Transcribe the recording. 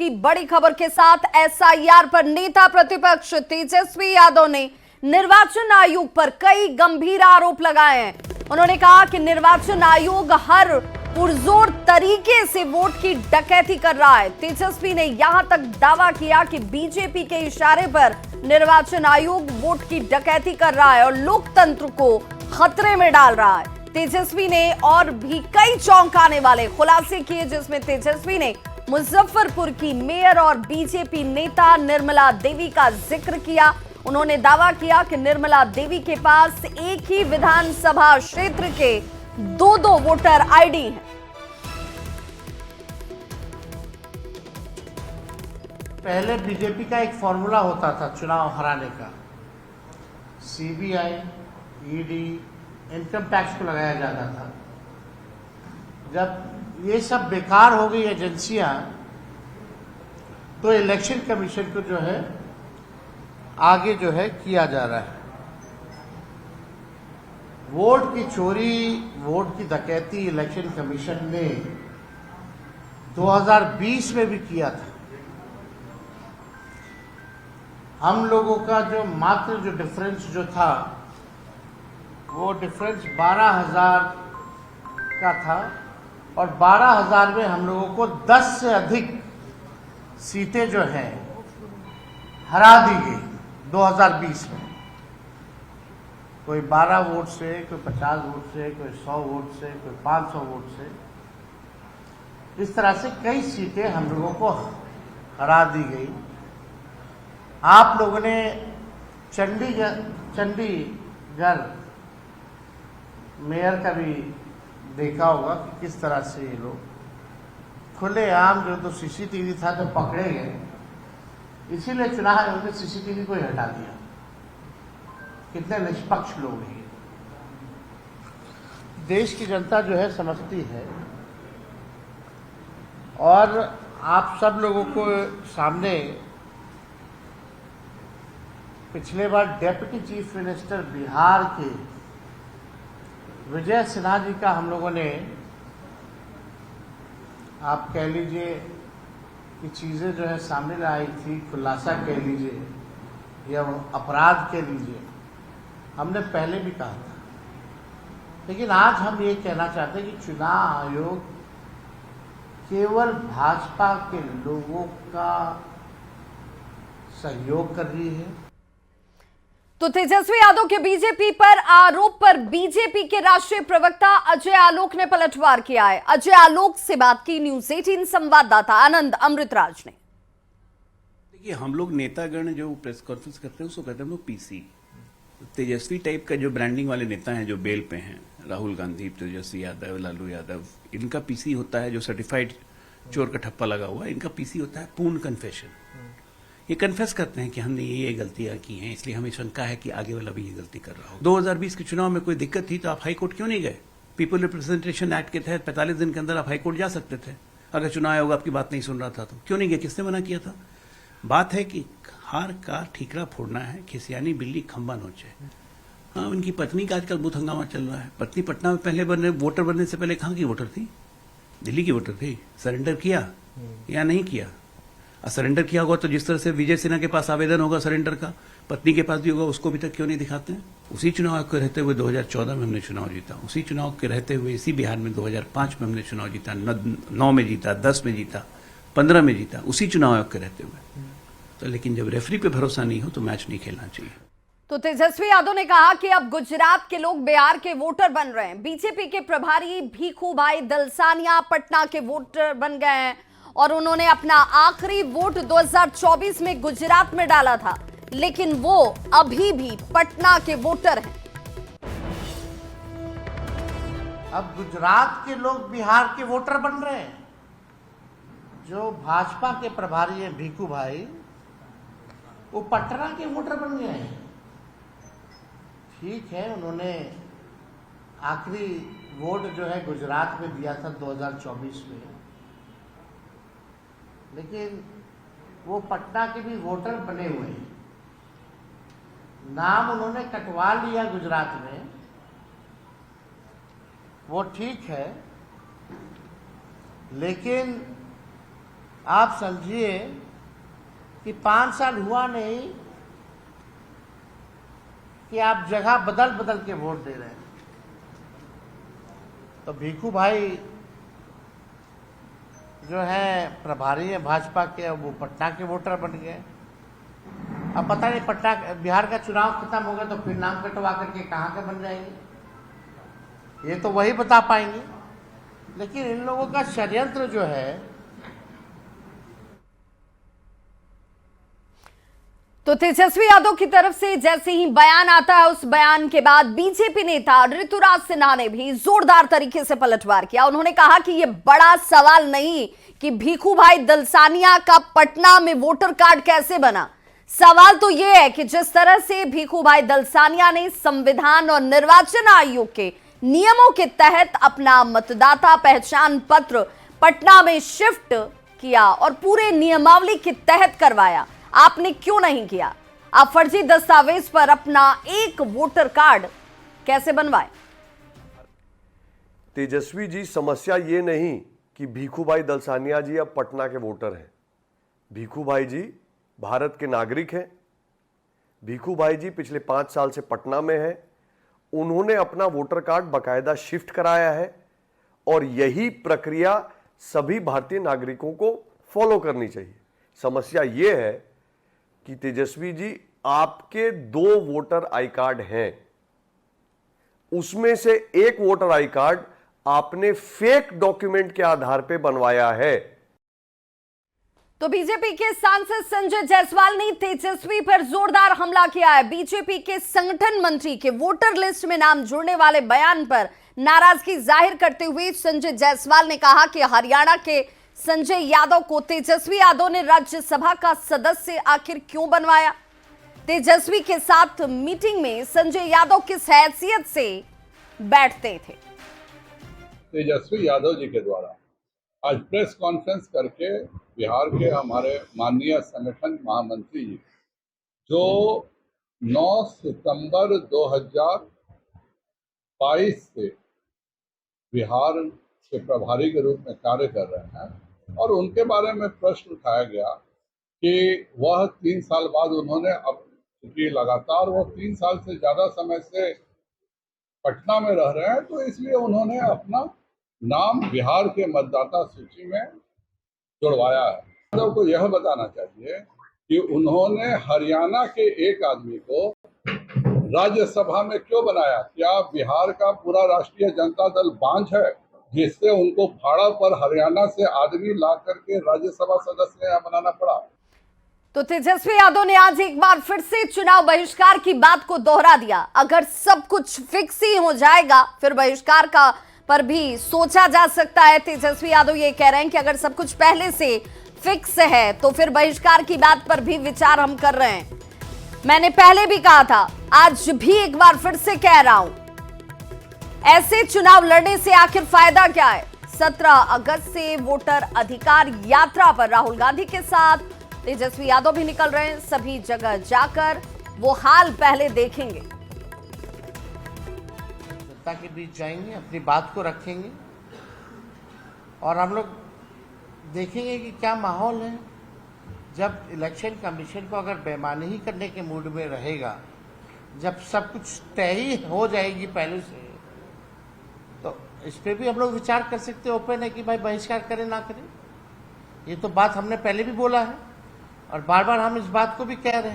की बड़ी खबर के साथ एसआईआर पर नेता प्रतिपक्ष तेजस्वी यादव ने निर्वाचन आयोग पर कई गंभीर आरोप लगाए हैं। उन्होंने कहा कि निर्वाचन आयोग हर पुरजोर तरीके से वोट की डकैती कर रहा है। तेजस्वी ने यहां तक दावा किया कि बीजेपी के इशारे पर निर्वाचन आयोग वोट की डकैती कर रहा है और लोकतंत्र को खतरे में डाल रहा है। तेजस्वी ने और भी कई चौंकाने वाले खुलासे किए, जिसमें तेजस्वी ने मुजफ्फरपुर की मेयर और बीजेपी नेता निर्मला देवी का जिक्र किया। उन्होंने दावा किया कि निर्मला देवी के पास एक ही विधानसभा क्षेत्र के दो वोटर आईडी हैं। पहले बीजेपी का एक फॉर्मूला होता था चुनाव हराने का, सीबीआई, ईडी, इनकम टैक्स को लगाया जाता था। जब ये सब बेकार हो गई एजेंसियां, तो इलेक्शन कमीशन को जो है आगे जो है किया जा रहा है। वोट की चोरी, वोट की डकैती इलेक्शन कमीशन ने 2020 में भी किया था। हम लोगों का जो मात्र जो डिफरेंस जो था, वो डिफरेंस 12,000 का था और 12,000 में हम लोगों को 10 से अधिक सीटें जो हैं हरा दी गई 2020 में। कोई 12 वोट से, कोई 50 वोट से, कोई 100 वोट से, कोई 500 वोट से। इस तरह से कई सीटें हम लोगों को हरा दी गई। आप लोगों ने चंडीगढ़ मेयर का भी देखा होगा कि किस तरह से ये लोग खुलेआम, जो तो सीसीटीवी था तो पकड़े गए, इसीलिए चुनाव आयोग ने सीसीटीवी को ही हटा दिया। कितने निष्पक्ष लोग हैं। देश की जनता जो है समझती है, और आप सब लोगों को सामने पिछले बार डेप्यूटी चीफ मिनिस्टर बिहार के विजय सिन्हा जी का हम लोगों ने, आप कह लीजिए कि चीज़ें जो है सामने लाई थी, खुलासा कह लीजिए या अपराध कह लीजिए, हमने पहले भी कहा था। लेकिन आज हम ये कहना चाहते हैं कि चुनाव आयोग केवल भाजपा के लोगों का सहयोग कर रही है। तो तेजस्वी यादव के बीजेपी पर आरोप पर बीजेपी के राष्ट्रीय प्रवक्ता अजय आलोक ने पलटवार किया है। अजय आलोक से बात की न्यूज़ 18 संवाददाता आनंद अमृतराज ने। देखिए, हम लोग नेतागण जो प्रेस कॉन्फ्रेंस करते हैं उसको कहते हैं हम लोग पीसी। तेजस्वी टाइप का जो ब्रांडिंग वाले नेता हैं जो बेल पे हैं, राहुल गांधी, तेजस्वी यादव, लालू यादव, इनका पीसी होता है जो सर्टिफाइड चोर का ठप्पा लगा हुआ है। इनका पीसी होता है पूर्ण कन्फेशन। ये कन्फेस करते हैं कि हमने ये गलतियां की हैं, इसलिए हमें शंका है कि आगे वाला भी ये गलती कर रहा हो। 2020 के चुनाव में कोई दिक्कत थी तो आप हाई कोर्ट क्यों नहीं गए? पीपल रिप्रेजेंटेशन एक्ट के तहत 45 दिन के अंदर आप हाई कोर्ट जा सकते थे। अगर चुनाव आयोग आपकी बात नहीं सुन रहा था तो क्यों नहीं गए? किसने मना किया था? बात है कि हार का ठीकरा फोड़ना है, खिसियानी बिल्ली खंबा नोचे। हाँ, उनकी पत्नी का आजकल बहुत हंगामा चल रहा है। पत्नी पटना में पहले वोटर बनने से पहले कहाँ की वोटर थी? दिल्ली की वोटर थी। सरेंडर किया या नहीं किया? सरेंडर किया होगा तो जिस तरह से विजय सिन्हा के पास आवेदन होगा सरेंडर का, पत्नी के पास भी होगा, उसको अभी तक क्यों नहीं दिखाते हैं? उसी चुनाव के रहते हुए 2014 में हमने चुनाव जीता। उसी चुनाव के रहते हुए इसी बिहार में 2005 में हमने चुनाव जीता, 9 में जीता, 10 में जीता, 15 में जीता, उसी चुनाव आयोग के रहते हुए। तो लेकिन जब रेफरी पे भरोसा नहीं हो तो मैच नहीं खेलना चाहिए। तो तेजस्वी यादव ने कहा कि अब गुजरात के लोग बिहार के वोटर बन रहे हैं। बीजेपी के प्रभारी भीखू भाई दलसानिया पटना के वोटर बन गए हैं और उन्होंने अपना आखिरी वोट 2024 में गुजरात में डाला था, लेकिन वो अभी भी पटना के वोटर हैं। अब गुजरात के लोग बिहार के वोटर बन रहे हैं। जो भाजपा के प्रभारी हैं भीखू भाई, वो पटना के वोटर बन गए हैं। ठीक है, उन्होंने आखिरी वोट जो है गुजरात में दिया था 2024 में, लेकिन वो पटना के भी वोटर बने हुए हैं। नाम उन्होंने कटवा लिया गुजरात में, वो ठीक है, लेकिन आप समझिए कि 5 साल हुआ नहीं कि आप जगह बदल बदल के वोट दे रहे हैं। तो भीखू भाई जो है प्रभारी है भाजपा के, वो पटना के वोटर बन गए। अब पता नहीं पटना बिहार का चुनाव खत्म हो गया तो फिर नाम कटवा करके कहाँ के बन जाएंगे, ये तो वही बता पाएंगे। लेकिन इन लोगों का षड्यंत्र जो है, तो तेजस्वी यादव की तरफ से जैसे ही बयान आता है, उस बयान के बाद बीजेपी नेता ऋतुराज सिन्हा ने भी जोरदार तरीके से पलटवार किया। उन्होंने कहा कि यह बड़ा सवाल नहीं कि भीखू भाई दलसानिया का पटना में वोटर कार्ड कैसे बना, सवाल तो यह है कि जिस तरह से भीखू भाई दलसानिया ने संविधान और निर्वाचन आयोग के नियमों के तहत अपना मतदाता पहचान पत्र पटना में शिफ्ट किया और पूरे नियमावली के तहत करवाया, आपने क्यों नहीं किया? आप फर्जी दस्तावेज पर अपना एक वोटर कार्ड कैसे बनवाए? तेजस्वी जी, समस्या ये नहीं कि भीखू भाई दलसानिया जी अब पटना के वोटर हैं। भीखू भाई जी भारत के नागरिक हैं। भीखू भाई जी पिछले 5 साल से पटना में हैं। उन्होंने अपना वोटर कार्ड बाकायदा शिफ्ट कराया है और यही प्रक्रिया सभी भारतीय नागरिकों को फॉलो करनी चाहिए। समस्या ये है कि तेजस्वी जी, आपके 2 वोटर आई कार्ड हैं, उसमें से एक वोटर आई कार्ड आपने फेक डॉक्यूमेंट के आधार पे बनवाया है। तो बीजेपी के सांसद संजय जायसवाल ने तेजस्वी पर जोरदार हमला किया है। बीजेपी के संगठन मंत्री के वोटर लिस्ट में नाम जोड़ने वाले बयान पर नाराजगी जाहिर करते हुए संजय जायसवाल ने कहा कि हरियाणा के संजय यादव को तेजस्वी यादव ने राज्यसभा का सदस्य आखिर क्यों बनवाया? तेजस्वी के साथ मीटिंग में संजय यादव किस हैसियत से बैठते थे? तेजस्वी यादव जी के द्वारा आज प्रेस कॉन्फ्रेंस करके बिहार के हमारे माननीय संगठन महामंत्री जी, जो 9 सितंबर 2022 से बिहार के प्रभारी के रूप में कार्य कर रहे हैं, और उनके बारे में प्रश्न उठाया गया कि वह 3 साल बाद उन्होंने अब चूंकि लगातार वो 3 साल से ज़्यादा समय से पटना में रह रहे हैं, तो इसलिए उन्होंने अपना नाम बिहार के मतदाता सूची में जुड़वाया है। यादव को यह बताना चाहिए कि उन्होंने हरियाणा के एक आदमी को राज्यसभा में क्यों बनाया? क्या बिहार का पूरा राष्ट्रीय जनता दल बांझ है जिससे उनको भाड़ा पर हरियाणा से आदमी ला करके राज्यसभा सदस्य यहाँ बनाना पड़ा? तो तेजस्वी यादव ने आज एक बार फिर से चुनाव बहिष्कार की बात को दोहरा दिया। अगर सब कुछ फिक्स ही हो जाएगा फिर बहिष्कार का पर भी सोचा जा सकता है। तेजस्वी यादव ये कह रहे हैं कि अगर सब कुछ पहले से फिक्स है तो फिर बहिष्कार की बात पर भी विचार हम कर रहे हैं। मैंने पहले भी कहा था, आज भी एक बार फिर से कह रहा हूं, ऐसे चुनाव लड़ने से आखिर फायदा क्या है? 17 अगस्त से वोटर अधिकार यात्रा पर राहुल गांधी के साथ तेजस्वी यादव भी निकल रहे हैं। सभी जगह जाकर वो हाल पहले देखेंगे, जनता के बीच जाएंगे, अपनी बात को रखेंगे और हम लोग देखेंगे कि क्या माहौल है। जब इलेक्शन कमीशन को अगर बेईमानी ही करने के मूड में रहेगा, जब सब कुछ तय ही हो जाएगी पहले से, तो इस पर भी हम लोग विचार कर सकते हैं। ओपन है कि भाई बहिष्कार करें ना करें। ये तो बात हमने पहले भी बोला है और बार बार हम इस बात को भी कह रहे हैं।